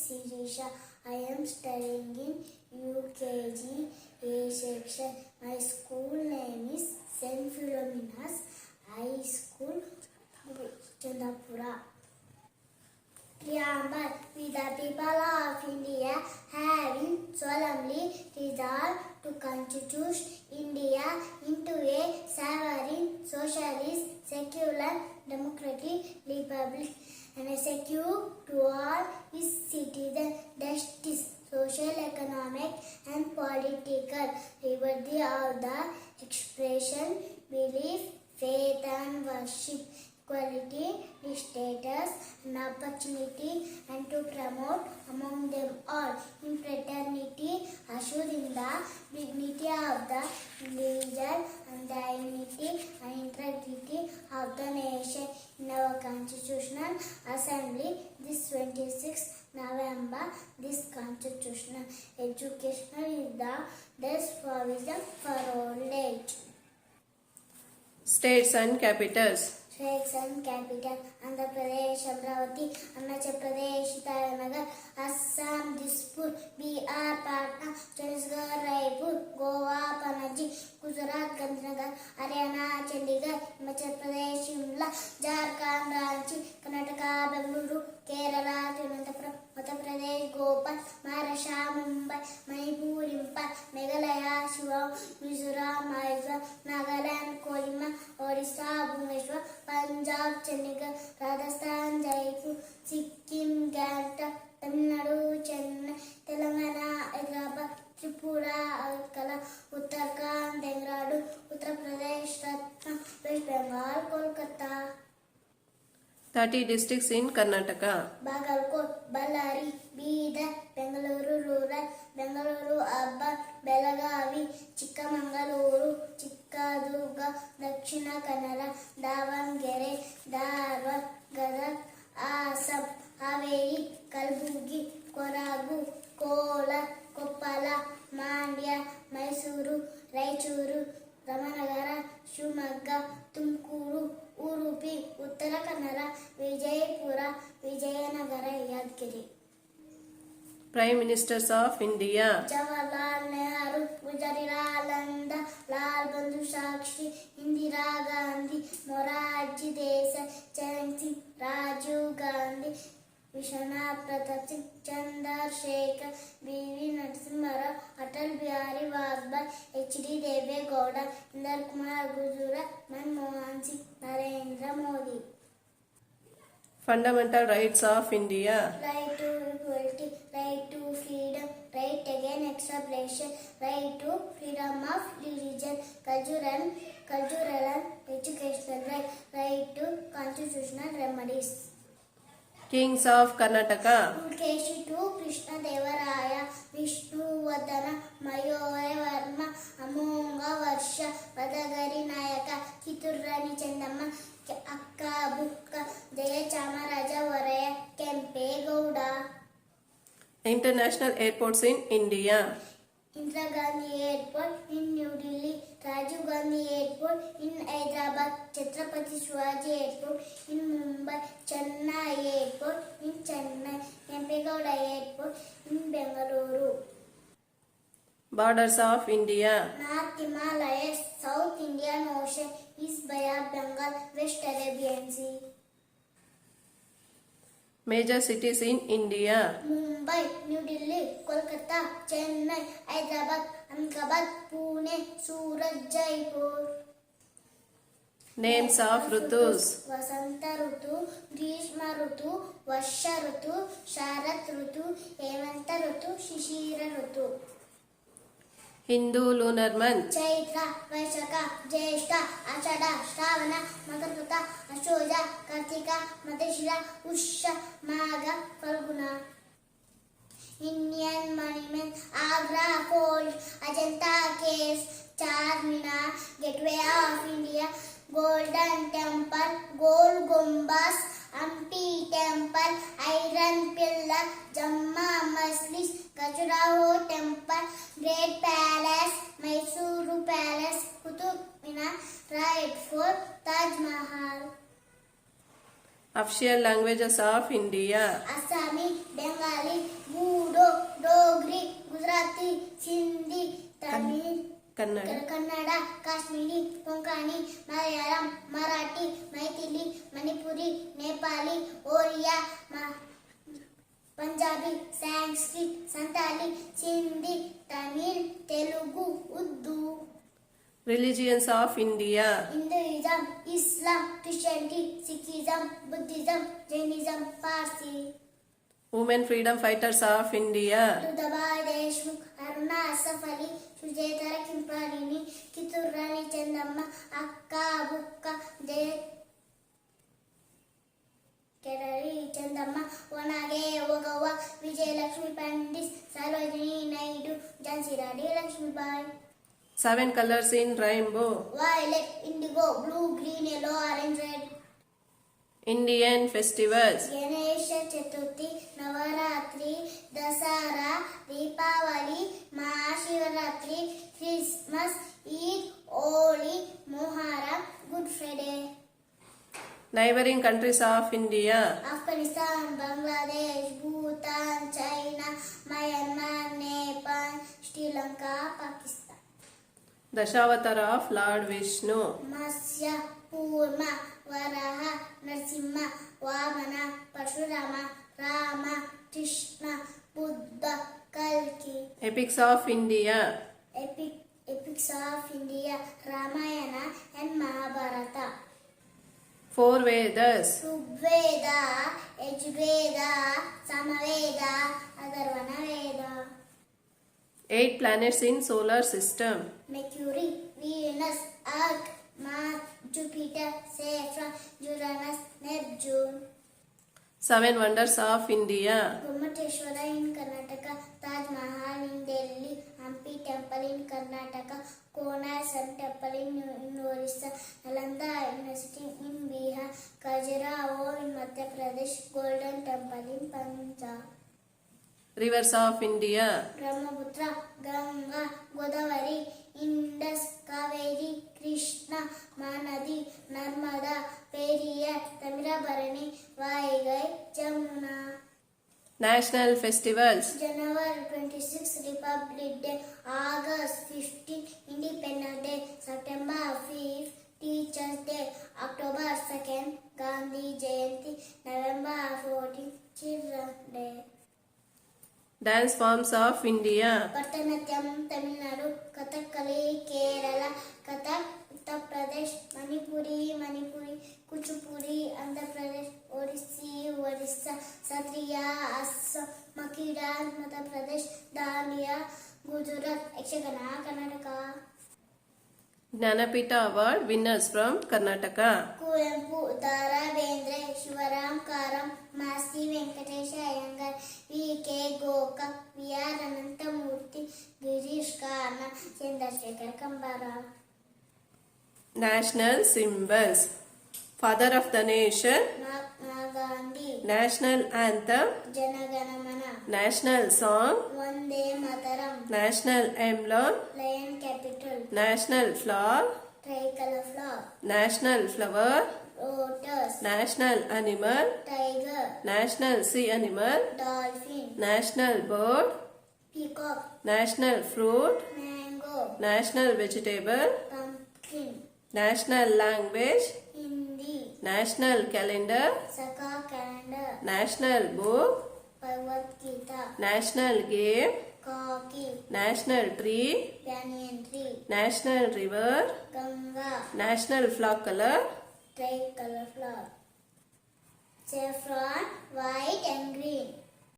Sirisha. I am studying in UKG A section. My school name is St. Philomena's High School, Chandapura. Preamble. We the people of India having solemnly resolved to constitute India into a sovereign, socialist, secular, democratic republic and secure to all its citizens justice, social, economic and political liberty of the expression, belief, faith and worship, equality, status and opportunity, and to promote among them all in fraternity, assuring the dignity of the individual and the unity and integrity of the nation. In our Constitutional Assembly, this 26th November, this constitutional education is the best provision for old age. States and capitals. States and capital: Andhra Pradesh, Amravati; Arunachal Pradesh, Itanagar; Assam, Dispur; Bihar, Patna; Chhattisgarh, Raipur; Goa, Panaji; Gujarat, Gandhinagar; Haryana, Chandigarh; Himachal Pradesh, Shimla; Jharkhand, Ranchi; Karnataka, Bengaluru; Kerala, Thiruvananthapuram; Madhya Pradesh, Bhopal; Maharashtra, Mumbai; Manipur, Impal; Meghalaya, Shillong; Mizoram, Mysore; Nagaland, Kohima; Odisha, Bhubaneswar; Punjab, Chandigarh; Rajasthan, Jaipur; Sikkim, Gangtok; Tamil Nadu, Chennai; Telangana, Hyderabad; Tripura, Agartala; Uttarakhand, Dehradun; Uttar Pradesh, Ratnam; West Bengal, Kolkata. 30 districts in Karnataka. Bagalkot, Ballari; Bidar; Bengaluru Rural; Bengaluru Urban; Belagavi; Chikkamangaluru; Chikkaduga; Dakshina Kannada; Davangere; Dharwad; Gadag; Assam; Haveri; Kalburgi; Koragu; Kolar; Koppala; Mandya; Mysuru; Raichuru; Ramanagara; Shivamogga; Tumkuru; Udupi; Uttara Kannada; Vijayapura; Vijayanagara; Yadgiri. Prime Ministers of India. Jawaharlal Nehru; Gujarilal Nanda; Lal Bahadur Shastri; Indira Gandhi; Morarji Desai; Charan Singh; Rajiv Gandhi; Vishwanath Pratap Singh; Chandrasekhar; B.V. Narasimha Rao; Atal Bihari Vajpayee; H.D. Deve Gowda; Indira Kumar Gujarat; Manmohan Singh; Narendra Modi. Fundamental rights of India. Right to equality, right to freedom, right against exploitation, right to freedom of religion, cultural and educational right, right to constitutional remedies. Kings of Karnataka. Pulkeshi to Krishna Devaraya; Vishnuvardhana; Mayore Varma; Amonga Varsha; Vadagari Nayaka; Kiturrani Chandamma; Akka Bukka; Jaya Chamaraja Varaya; Kempe Gowda. International airports in India. Indira Gandhi Airport in New Delhi; Rajiv Gandhi Airport in Hyderabad; Chhatrapati Shivaji Airport in Mumbai; Chennai Airport in Chennai; Kempegowda Airport in Bengaluru. Borders of India. North Himalayas; South Indian Ocean; East Bay of Bengal; West Arabian Sea. Major cities in India. Mumbai; New Delhi; Kolkata; Chennai; Hyderabad; Ahmedabad; Pune; Surat; Jaipur. Names of Rutus. Vasanta Rutu; Grishma Rutu; Varsha Rutu; Sharat Rutu; Hemanta Rutu; Shishira Rutu. Hindu lunar month. Chaitra; Vaishakha; Jyeshta; Ashada; Shravana; Magarpata; Ashoja; Kartika; Margashira; Usha; Magha; Falguna. Indian monuments: Agra Fort; Ajanta Caves; Charminar; Gateway of India; Golden Temple; Gold Gumbaz; Hampi Temple; Iron Pillar; Jamma Masjid; Khajuraho Temple; Great Palace; Mysuru Palace; Qutub Minar; Red Fort; Taj Mahal. Official languages of India. Assami, Bengali, Bodo, Dogri, Gujarati, Sindhi, Tamil, Kannada. Kannada, Kashmiri, Konkani, Malayalam, Marathi, Maithili, Manipuri, Nepali, Oriya, Punjabi, Sanskrit, Santali, Sindhi, Tamil, Telugu, Urdu. Religions of India. Hinduism, Islam, Christianity, Sikhism, Buddhism, Jainism, Parsi. Women freedom fighters of India. Rudabai Deshmukh, Aruna Asaf Ali, Sujetara Kimparini, Kittur Rani Chandamma, Akka Bukka, Kedari Chandamma, Wanage Ogawa, Vijay Lakshmi Pandit, Sarojini Naidu, Jhansi Rani Lakshmi Bai. 7 colors in rainbow. Violet, indigo, blue, green, yellow, orange, red. Indian festivals. Ganesha Chaturthi, Navaratri, Dasara, Deepavali, Mahashivaratri, Christmas, Eid, Holi, Muharram, Good Friday. Neighboring countries of India. Afghanistan, Bangladesh, Bhutan, China, Myanmar, Nepal, Sri Lanka, Pakistan. Dashavatara of Lord Vishnu. Matsya, Purma, Varaha, Narasimha, Vamana, Parshurama, Rama, Krishna, Buddha, Kalki. Epics of India. Epics of India, Ramayana and Mahabharata. 4 Vedas. Rigveda, Yajurveda, Samaveda, Atharvana Veda. 8 planets in solar system. Mercury, Venus, Earth, Mars, Jupiter, Saturn, Uranus, Neptune. 7 wonders of India. Gomateshwara in Karnataka, Taj Mahal in Delhi, Hampi Temple in Karnataka, Konark Sun Temple in Orissa, Nalanda University in Bihar, Khajuraho in Madhya Pradesh, Golden Temple in Punjab. Rivers of India. Brahmaputra, Ganga, Godavari, Indus, Kaveri, Krishna, Manadi, Narmada, Periyar, Tamirabharani, Vaigai, Jamuna. National festivals. January 26 Republic Day, August 15 Independence Day, September 5 Teachers Day, October 2nd Gandhi Jayanti, November 14 Children's Day. Dance forms of India. Bharatanatyam Tamil Nadu, Kathakali Kerala, Kathak Uttar Pradesh, Manipuri, Kuchipudi Andhra Pradesh, Odissi, Orissa, Satriya, Assam, Makida, Madhya Pradesh, Dandiya, Gujarat, Yakshagana, Karnataka. Jnanapita Award winners from Karnataka. Kuvempu, Dara Bendre, Shivaram Karam, Masi Venkatesha Iyengar, V.K. Gokak, V.R. Anantamurthy, Girish Karna, Chandrasekhar Kambara. National symbols. Father of the nation. Mahatma Gandhi, National anthem. Janaganamana, National song. Vande Mataram, National emblem. Lion Capital, National flag. Tricolor Flag, National flower. Lotus, National animal. Tiger, National sea animal. Dolphin, National bird. Peacock, National fruit. Mango, National vegetable. Pumpkin, National language. Hindi, National calendar. Saka Calendar, National book. Bhagavad Gita, National game. Kaki, National tree. Banyan Tree, National river. Ganga, National flag color. Tricolor Flag. Saffron, white and green.